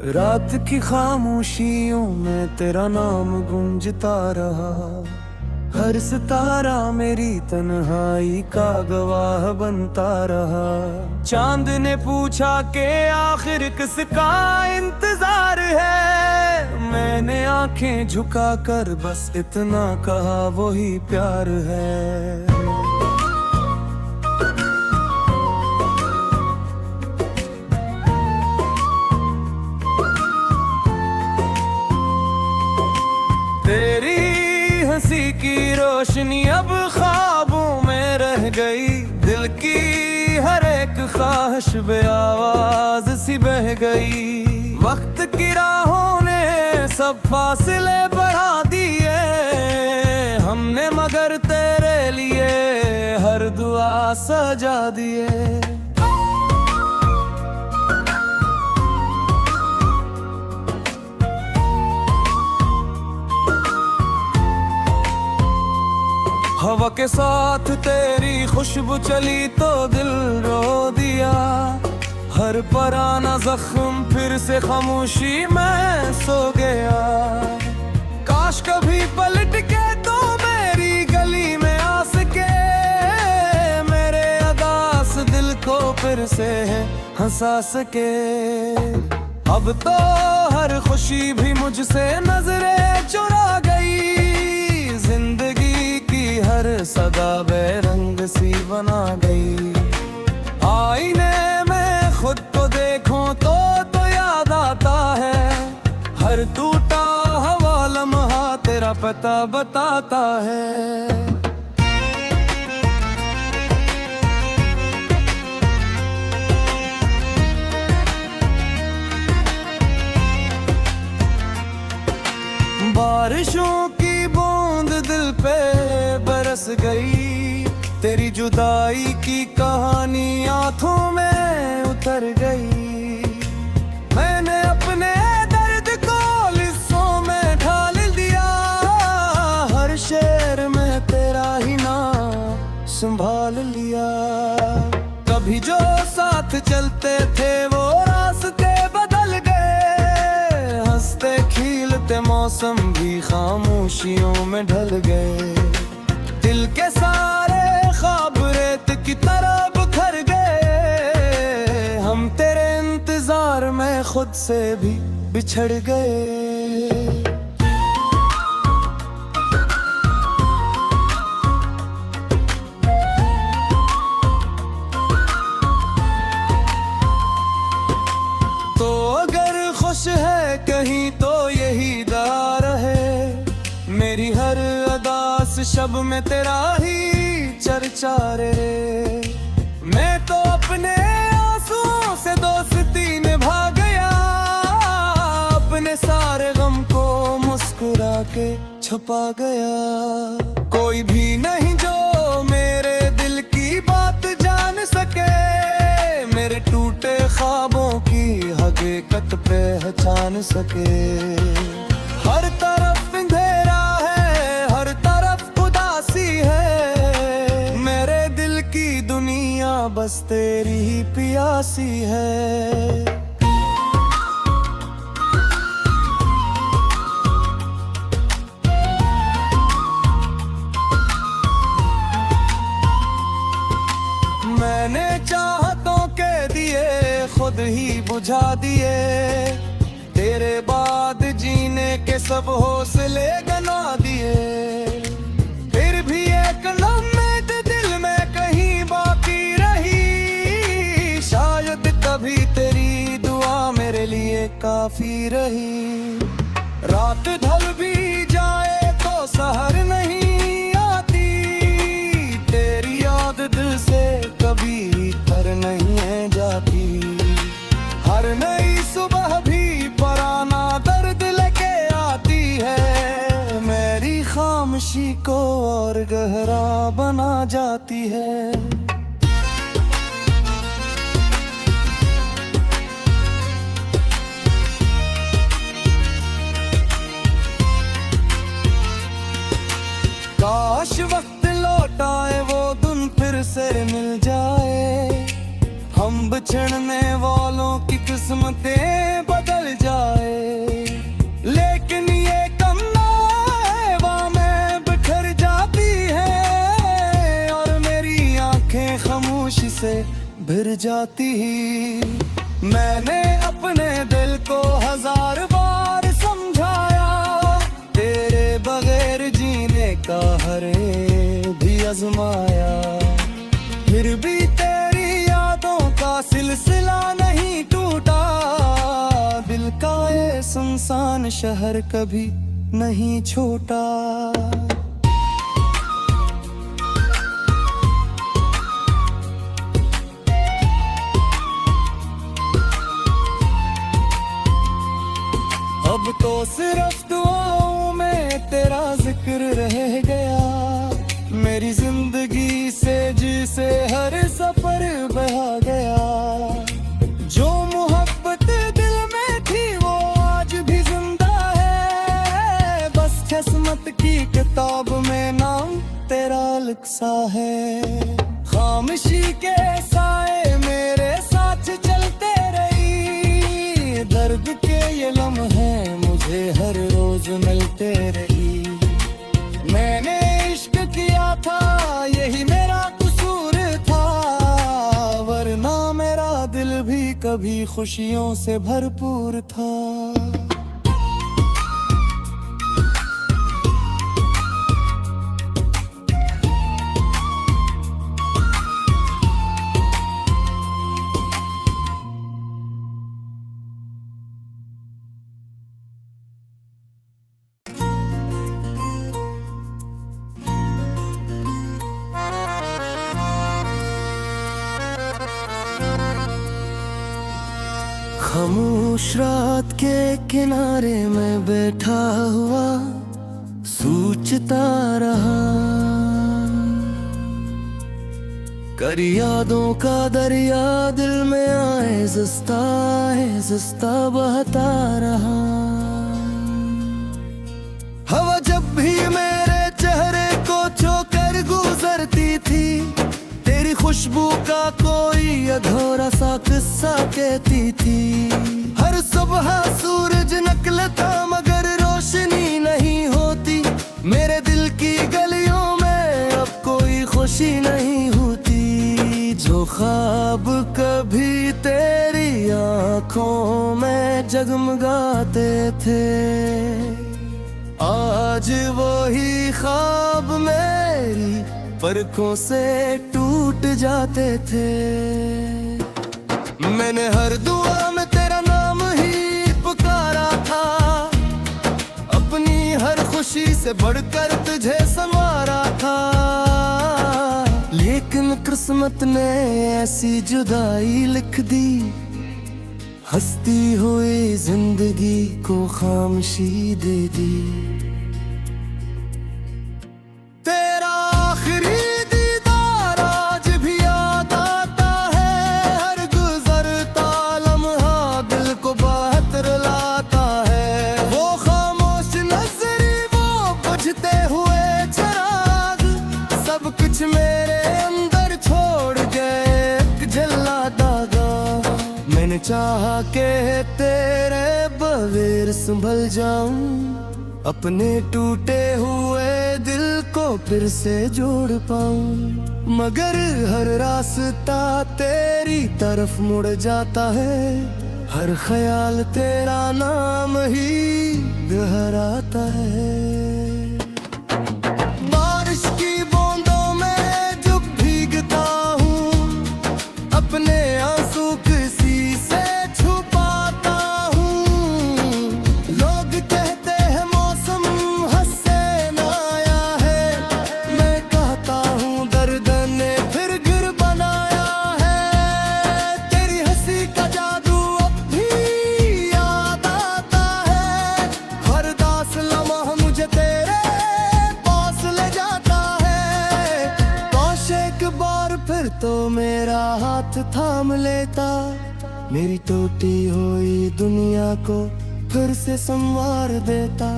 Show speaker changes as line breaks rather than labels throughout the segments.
रात की खामोशियों में तेरा नाम गूंजता रहा। हर सितारा मेरी तन्हाई का गवाह बनता रहा। चांद ने पूछा कि आखिर किसका इंतजार है। मैंने आंखें झुका कर बस इतना कहा, वही प्यार है। तेरी हंसी की रोशनी अब ख्वाबों में रह गई। दिल की हर एक ख्वाहिश बे आवाज सी बह गई। वक्त की राहों ने सब फासले बढ़ा दिए हमने, मगर तेरे लिए हर दुआ सजा दिए। हवा के साथ तेरी खुशबू चली तो दिल रो दिया। हर पुराना जख्म फिर से खामोशी में सो गया। काश कभी पलट के तो मेरी गली में आ सके। मेरे अदास दिल को फिर से हंसा सके। अब तो हर खुशी भी मुझसे नजरें चुरा गई। जिंदगी की हर सदा बेरंग सी बना गई। आईने में खुद को देखूं तो याद आता है। हर टूटा हवा लम्हा तेरा पता बताता है। बारिशों की बूंद दिल पे बरस गई। तेरी जुदाई की कहानी आंखों में उतर गई। मैंने अपने दर्द को लिस्सों में ढाल दिया। हर शेर में तेरा ही नाम संभाल लिया। कभी जो साथ चलते थे वो रास्ते बदल गए। हंसते खिलते मौसम भी खामोशियों में ढल गए। दिल के सारे ख्वाब रेत की तरह बिखर गए। हम तेरे इंतजार में खुद से भी बिछड़ गए। तो अगर खुश है कहीं तो यही दार है। मेरी हर अदास शब में तेरा ही चर्चा रे। मैं तो अपने आंसुओं से दोस्ती निभा गया। अपने सारे गम को मुस्कुरा के छुपा गया। कोई भी नहीं जो मेरे दिल की बात जान सके। मेरे टूटे ख्वाबों की हकीकत पहचान सके। हर तरफ अंधेरा है, हर तरफ उदासी है। मेरे दिल की दुनिया बस तेरी ही प्यासी है। मैंने चाहतों के दिए खुद ही बुझा दिए। तेरे बाद जीने के सब हौसले गना दिए। फिर भी एक उम्मीद दिल में कहीं बाकी रही। शायद कभी तेरी दुआ मेरे लिए काफी रही। रात ढल भी जाए तो सहर नहीं आती। तेरी याद दिल से कभी तर नहीं है जाती। हर नई सुबह भी पुराना दर्द लेके आती है। मेरी खामोशी को और गहरा बना जाती है। काश वक्त लौट आए वो दिन फिर से मिल जाए। हम बिछड़ने वालों की किस्मतें बदल जाए, लेकिन ये कमना में बिखर जाती है और मेरी आंखें खामोशी से भर जाती। मैंने अपने दिल को 1000 बार समझाया, तेरे बगैर जीने का हर भी आजमाया, फिर भी तेरी यादों का सिलसिला नहीं टूटा। दिल का ये सुनसान शहर कभी नहीं छोटा। अब तो सिर्फ दुआओं में तेरा जिक्र रह गया, मेरी जिंदगी से जिसे हर सफर बहा गया। जो मोहब्बत दिल में थी वो आज भी जिंदा है, बस किस्मत की किताब में नाम तेरा लिखा है। खामोशी के साए मेरे साथ चलते रही, दर्द के ये लम्हे मुझे हर रोज मिलते रही। मैंने इश्क किया था यही मेरा कसूर था, वरना मेरा दिल भी कभी खुशियों से भरपूर था। खामोश रात के किनारे में बैठा हुआ सोचता रहा, कर यादों का दरिया दिल में आए जस्ता बहता रहा। हवा जब भी मेरे चेहरे को छूकर गुजरती थी, तेरी खुशबू का कोई अधूरा सा किस्सा कहती थी। हर सुबह सूरज निकलता मगर रोशनी नहीं होती, मेरे दिल की गलियों में अब कोई खुशी नहीं होती। जो ख्वाब कभी तेरी आंखों में जगमगाते थे, आज वही ख्वाब मेरी पलकों से टूट जाते थे। मैंने हर दुआ में तेरा नाम ही पुकारा था, अपनी हर खुशी से बढ़कर तुझे संवारा था। लेकिन किस्मत ने ऐसी जुदाई लिख दी, हंसती हुई जिंदगी को खामोशी दे दी। चाहा के तेरे बगैर संभल जाऊं, अपने टूटे हुए दिल को फिर से जोड़ पाऊं। मगर हर रास्ता तेरी तरफ मुड़ जाता है, हर ख्याल तेरा नाम ही दोहराता है। बारिश की बूंदों में जब भीगता हूँ, अपने आंसू किसी से छुपाता हूँ। लोग कहते हैं मौसम हद से आया है, मैं कहता हूँ दर्द ने फिर गिर बनाया है। तेरी हंसी का जादू अब भी याद आता है, हर दास लम्हा मुझे तेरे पास ले जाता है। काश एक बार फिर तो मेरा हाथ थाम लेता, मेरी टूटी हुई दुनिया को फिर से संवार देता।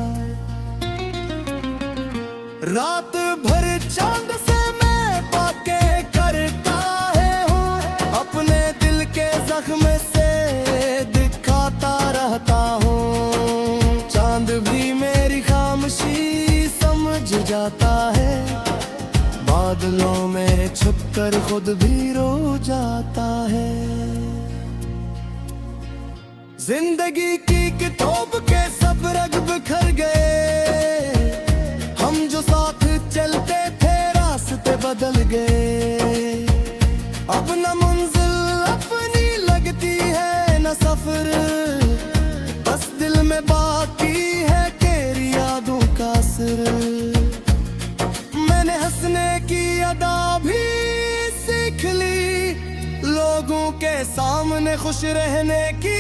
रात भर चांद से मैं बातें करता है हूँ, अपने दिल के
खामोशी समझ जाता है, बादलों में छुपकर खुद भी रो जाता है। जिंदगी की किताब के सब रंग बिखर गए, हम जो साथ चलते थे रास्ते बदल गए। अब न मंजिल अपनी लगती है न सफर, बस दिल में बाकी है तेरी यादों का असर। मैंने हंसने की अदा भी सीख ली, लोगों के सामने खुश रहने की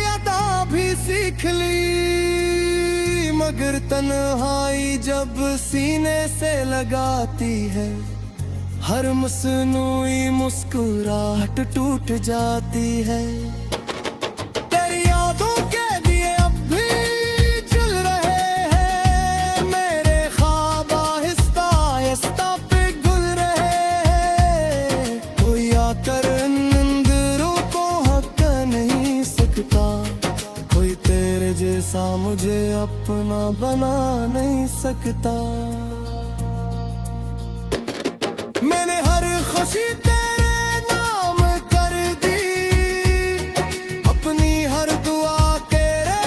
अदा भी सीख ली। मगर तन्हाई जब सीने से लगाती है, हर मसनूई मुस्कुराहट टूट जाती है। तेरी यादों के दिए अब भी जल रहे हैं, मेरे ख्वाब आहिस्ता आहिस्ता पिघल रहे हैं। कोई आकर अंदरों को हक नहीं सकता, कोई तेरे जैसा मुझे अपना बना नहीं सकता। मैंने हर खुशी तेरे नाम कर दी, अपनी हर दुआ तेरे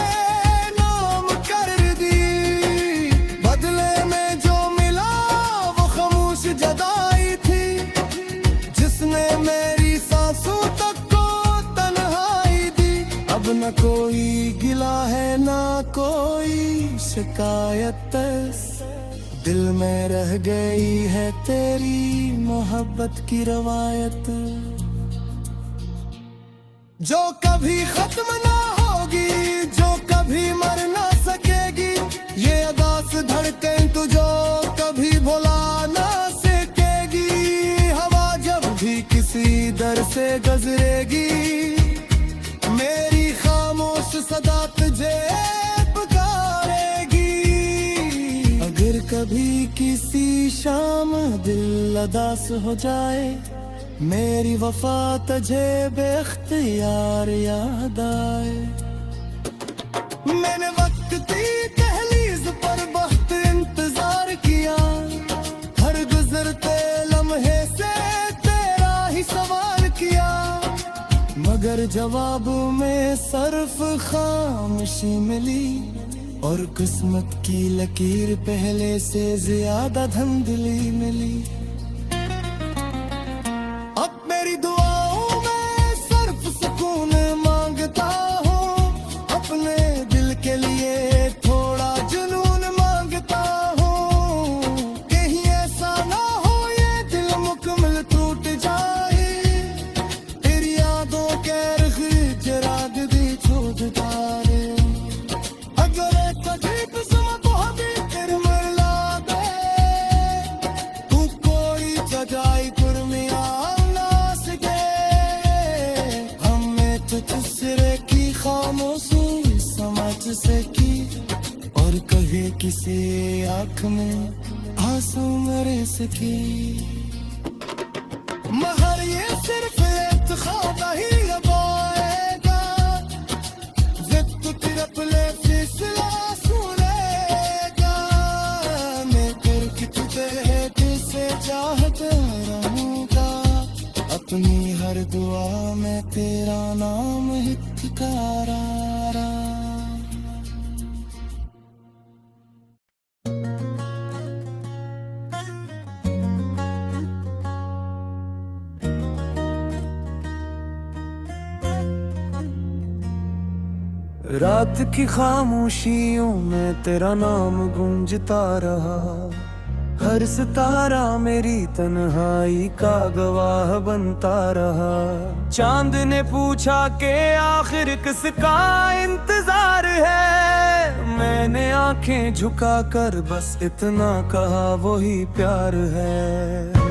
नाम कर दी। बदले में जो मिला वो खामोश जुदाई थी, जिसने मेरी सांसों तक को तन्हाई दी। अब न कोई गिला है ना कोई शिकायत, दिल में रह गई है तेरी मोहब्बत की रवायत, जो कभी खत्म ना होगी, जो कभी मर ना सकेगी। ये अदास धड़कन तुझो कभी भुला ना सकेगी। हवा जब भी किसी दर से गुजरेगी, मेरी खामोश सदा तुझे कभी किसी शाम दिल उदास हो जाए, मेरी वफा तुझे बेख्तियार याद आए। मैंने वक्त की दहलीज पर वक्त इंतजार किया, हर गुजरते लम्हे से तेरा ही सवाल किया। मगर जवाब में सिर्फ खामोशी मिली, और किस्मत की लकीर पहले से ज्यादा धुंधली मिली। अब मेरी दुआओं में सिर्फ सुकून मांगता हूँ, अपने दिल के लिए थोड़ा जुनून मांगता हूँ। कहीं ऐसा ना हो ये दिल मुकम्मल टूट जाए, तेरी यादों के रख जराग दी छोड़ तारे। खामोशी समझ सकी, और कहे किसी आँख में आंसू मेरे सकी। मगर ये सिर्फ एक ख्वाब ही रबाएगा, जिद तेरा पले फिसला सुनेगा। मैं करके तुझे किसे चाहता रहूँगा, अपनी हर दुआ में तेरा नाम हितकारा।
रात की खामोशियों में तेरा नाम गूंजता रहा, हर सितारा मेरी तन्हाई का गवाह बनता रहा। चांद ने पूछा कि आखिर किसका इंतजार है, मैंने आंखें झुकाकर बस इतना कहा वही प्यार है।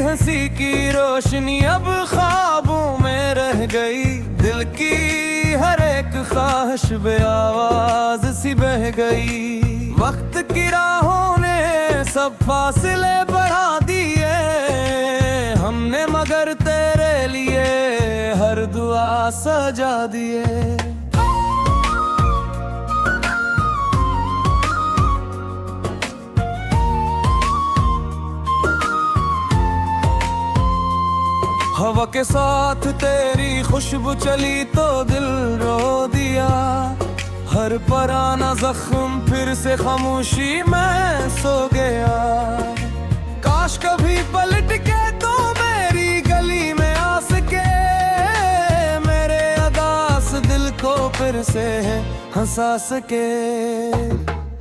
हंसी की रोशनी अब ख्वाबों में रह गई, दिल की हर एक ख्वाहिश बे आवाज सी बह गई। वक्त की राहों ने सब फासले बढ़ा दिए हमने, मगर तेरे लिए हर दुआ सजा दिए। हवा के साथ तेरी खुशबू चली तो दिल रो दिया, हर पराना जख्म फिर से खामोशी में सो गया। काश कभी पलट के तो मेरी गली में आ सके, मेरे अदास दिल को फिर से हंसा सके।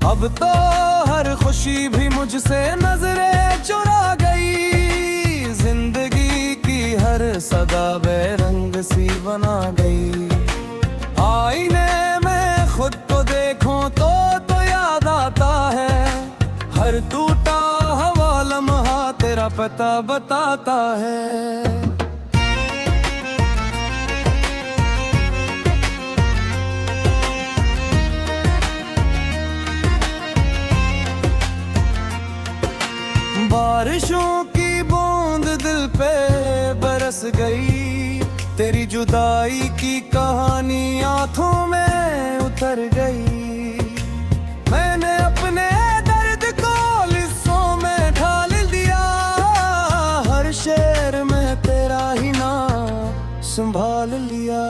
अब तो हर खुशी भी मुझसे नजरें चुरा गई, जिंदगी की हर सदा बेरंग सी बना गई। आईने में खुद को देखूं तो याद आता है, हर टूटा हवा लम्हा तेरा पता बताता है। बारिशों की बूंद दिल पे बरस गई, तेरी जुदाई की कहानी आंखों में उतर गई। मैंने अपने दर्द को लिस्सों में ढाल दिया, हर शेर में तेरा ही नाम संभाल लिया।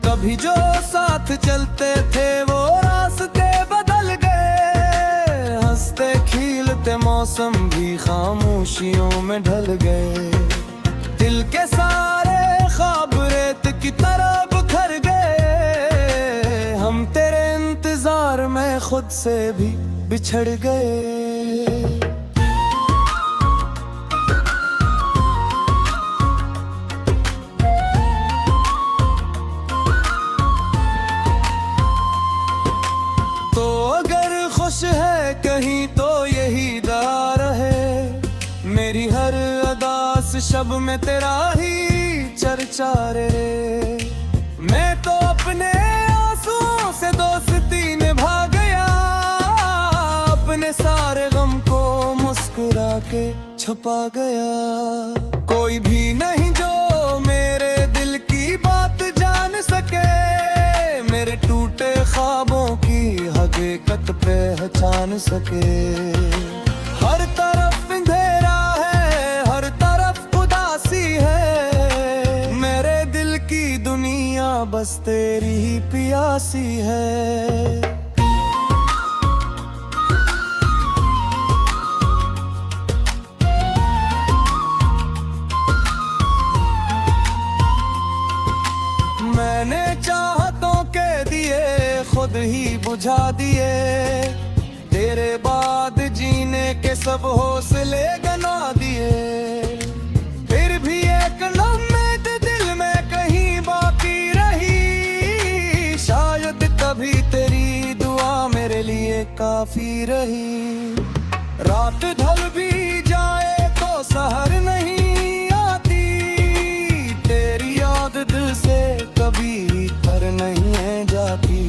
कभी जो साथ चलते थे वो रास्ते बदल गए, हंसते खिलते मौसम भी खामोशियों में ढल गए। दिल के सारे ख्वाब रेत की तरह बिखर गए, हम तेरे इंतजार में खुद से भी बिछड़ गए। तो अगर खुश है कहीं तो यही दार है, मेरी हर अदास शब में तेरा ही चर्चा रे। मैं तो अपने आंसुओं से दोस्ती निभा गया, अपने सारे गम को मुस्कुरा के छुपा गया। कोई भी नहीं जो मेरे दिल की बात जान सके, मेरे टूटे ख्वाबों की हकीकत पहचान सके। हर तरफ अंधेरा है, हर तरफ उदासी है, मेरे दिल की दुनिया बस तेरी ही प्यासी है। मैंने चाहतों के दिए खुद ही बुझा दिए, तेरे बाद जीने के सब हौसले गना दिए। फिर भी एक उम्मीद दिल में कहीं बाकी रही, शायद कभी तेरी दुआ मेरे लिए काफी रही। रात ढल भी जाए तो सहर नहीं आती, तेरी याद दिल से कभी तर नहीं है जाती।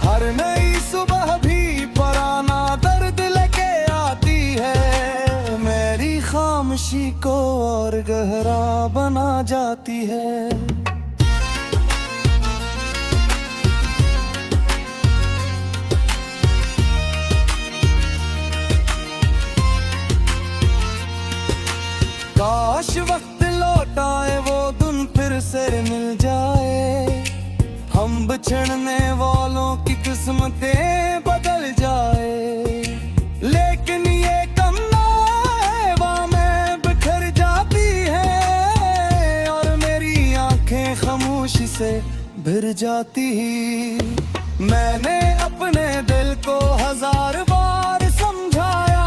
हर नई सुबह भी पराना दर्द लेके आती है, मेरी खामोशी को और गहरा बना जाती है। काश वक्त लौट आए वो दिन फिर से मिल जाए, हम बिछड़ने वालों की किस्मतें बदल जाए। लेकिन ये कम में बिखर जाती है, और मेरी आंखें खामोशी से भर जाती। मैंने अपने दिल को 1000 बार समझाया,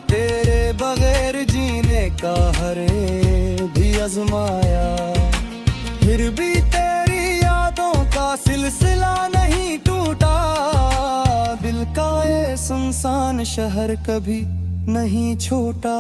तेरे बगैर जीने का हर भी आजमाया। फिर भी तेरी यादों का सिलसिला नहीं टूटा, दिल का ये सुनसान शहर कभी नहीं छोटा।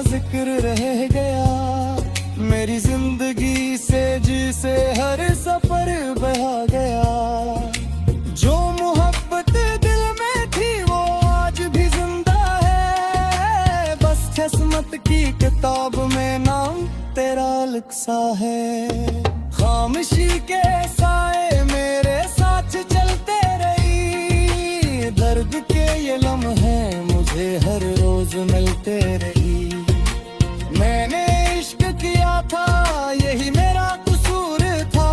जिक्र रह गया। मेरी जिंदगी से जिसे हर सफर बहा गया। जो मोहब्बत दिल में थी वो आज भी जिंदा है। बस किस्मत की किताब में नाम तेरा लिखा है। खामोशी के साए मेरे साथ चलते रही। दर्द के ये लम्हे मुझे हर रोज मिलते रही। मैंने इश्क किया था यही मेरा कसूर था,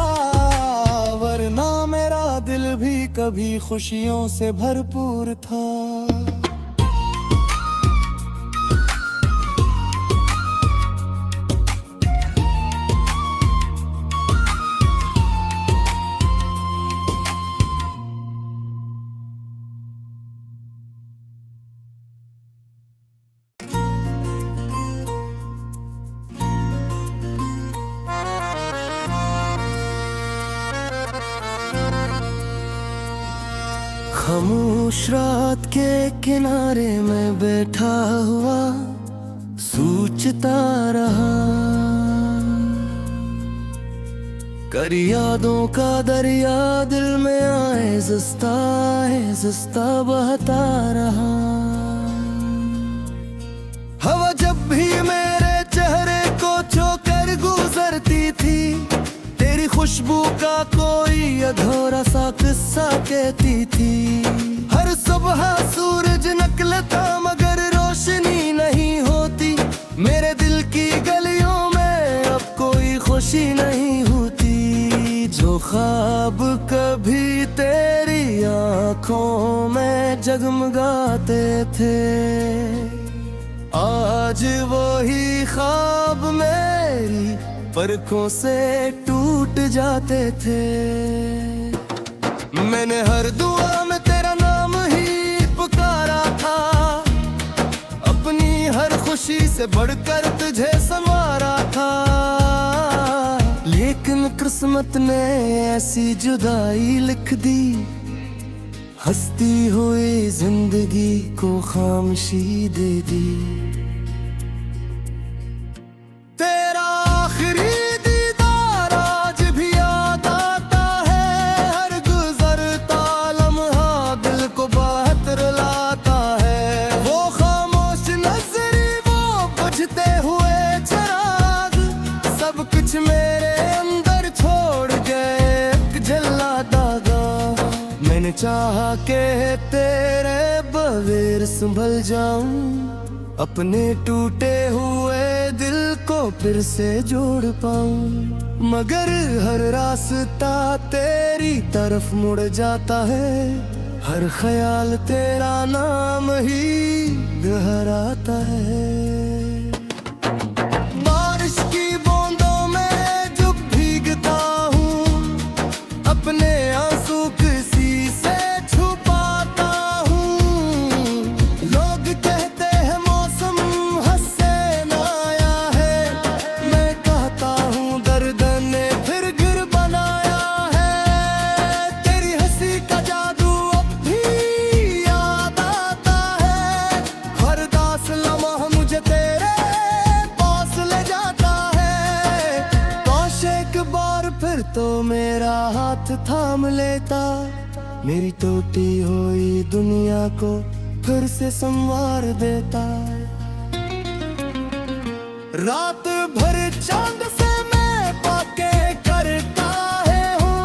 वरना मेरा दिल भी कभी खुशियों से भरपूर था। खामोश रात के किनारे में बैठा हुआ सोचता रहा। कर यादों का दरिया दिल में आए जस्ता बहता रहा। हवा जब भी मेरे चेहरे को छूकर गुजरती थी, तेरी खुशबू का कोई अधूरा सा किस्सा कहती थी। हर सुबह सूरज निकलता मगर रोशनी नहीं होती। मेरे दिल की गलियों में अब कोई खुशी नहीं होती। जो ख्वाब कभी तेरी आंखों में जगमगाते थे, आज वही ख्वाब मेरी पलकों से टूट जाते थे। मैंने हर दुआ में तेरा नाम ही पुकारा था। अपनी हर खुशी से बढ़कर तुझे संवारा था। लेकिन किस्मत ने ऐसी जुदाई लिख दी, हंसती हुई जिंदगी को खामोशी दे दी। मैंने चाहा के तेरे बगैर संभल जाऊं, अपने टूटे हुए दिल को फिर से जोड़ पाऊं। मगर हर रास्ता तेरी तरफ मुड़ जाता है। हर ख्याल तेरा नाम ही दोहराता है। बारिश की बूंदों में जब भीगता हूँ, अपने आंसू किसी से छुपाता हूँ। लोग कहते हैं मौसम हद से आया है, मैं कहता हूँ दर्द ने फिर गिर बनाया है। तेरी हंसी का जादू अब भी याद आता है। हर दास लम्हा मुझे तेरे पास ले जाता है। काश एक बार फिर तो मेरा हाथ थाम लेता, मेरी टूटी हुई दुनिया को फिर से संवार देता। रात भर चांद से मैं बातें करता है हूँ,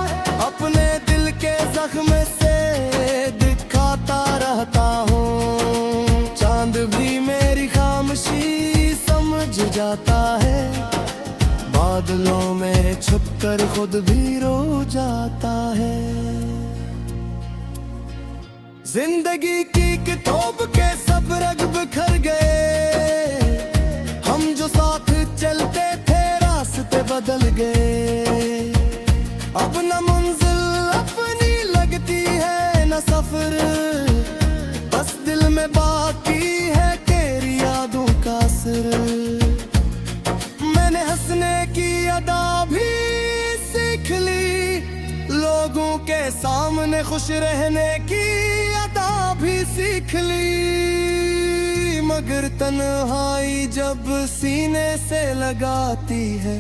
अपने दिल के जख्म से दिखाता रहता हूँ। चांद भी मेरी खामोशी समझ जाता है, बादलों में छुपकर खुद भी रो जाता है। जिंदगी की किताब के सब रंग बिखर गए, हम जो साथ चलते थे रास्ते बदल गए। अब न मंजिल अपनी लगती है न सफर, बस दिल में बाकी है तेरी यादों का असर। मैंने हंसने की अदा भी सीख ली, लोगों के सामने खुश रहने की अदा भी सीख ली, मगर तन्हाई जब सीने से लगाती है,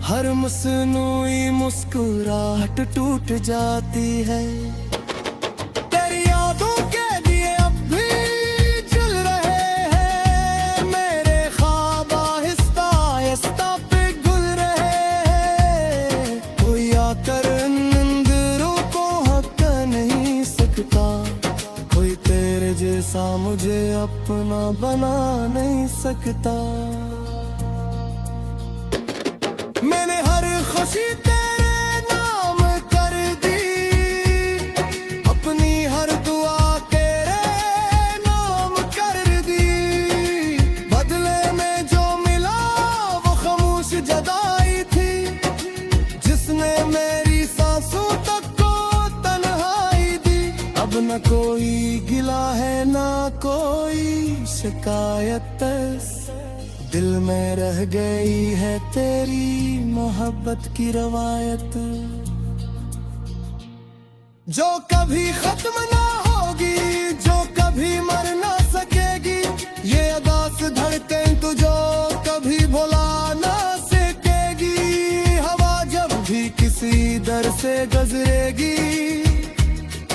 हर मसनूई मुस्कुराहट टूट जाती है। तेरी यादों के लिए अब भी जल रहे हैं मेरे ख्वाब, आहिस्ता आहिस्ता पिघल रहे हैं। कोई आकर अंदरों को हक नहीं सकता, कोई तेरे जैसा मुझे अपना बना नहीं सकता। मैंने हर खुशी तेरे नाम कर दी, अपनी हर दुआ तेरे नाम कर दी। बदले में जो मिला वो खामोश जुदाई थी, जिसने मेरी सांसों तक को तन्हाई दी। अब न कोई गिला है ना कोई शिकायत, दिल में रह गई है तेरी मोहब्बत की रवायत, जो कभी खत्म ना होगी, जो कभी मर ना सकेगी। ये अदास धड़कन तुझो कभी भुला ना सकेगी। हवा जब भी किसी दर से गुजरेगी,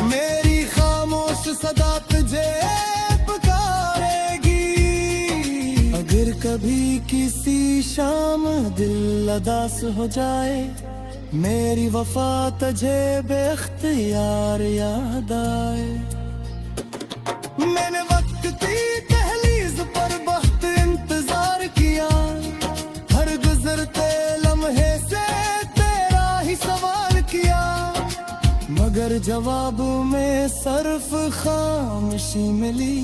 मेरी खामोश सदा तुझे अगर कभी किसी शाम दिल अदास हो जाए, मेरी वफा तुझे बेख्तियार याद आए। मैंने वक्त की दहलीज पर वक्त इंतजार किया, हर गुजरते लम्हे से तेरा ही सवाल किया, मगर जवाब में सिर्फ खामोशी मिली।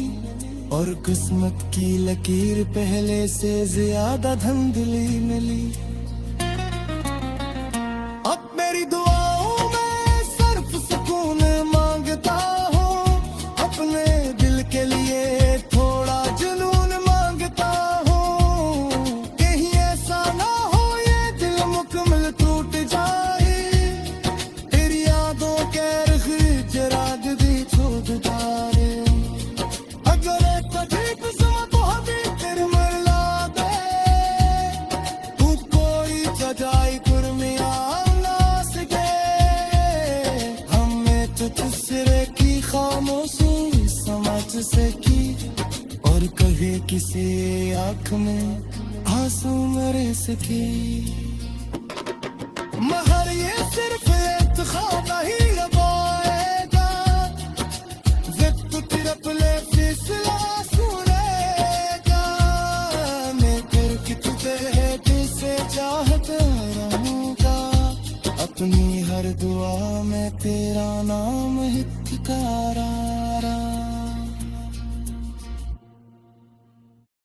और किस्मत की लकीर पहले से ज्यादा धुंधली मिली। अब मेरी दुआओं में सिर्फ सुकून मांगता हूँ, अपने दिल के लिए थोड़ा जुनून मांगता हूँ। कहीं ऐसा ना हो ये दिल मुकम्मल टूट जाए, तेरी यादों के जराग दी छोड़ डाले। खामोशी समझ से की, और कहे किसी आँख में आंसू मेरे से की। मगर ये सिर्फ एक ख्वाब ही लगाएगा, वक्त तिरप ले फिसला सुनेगा। मैं फिर तुझे से चाहता रहूँगा, अपनी हर दुआ में तेरा नाम हितकारा।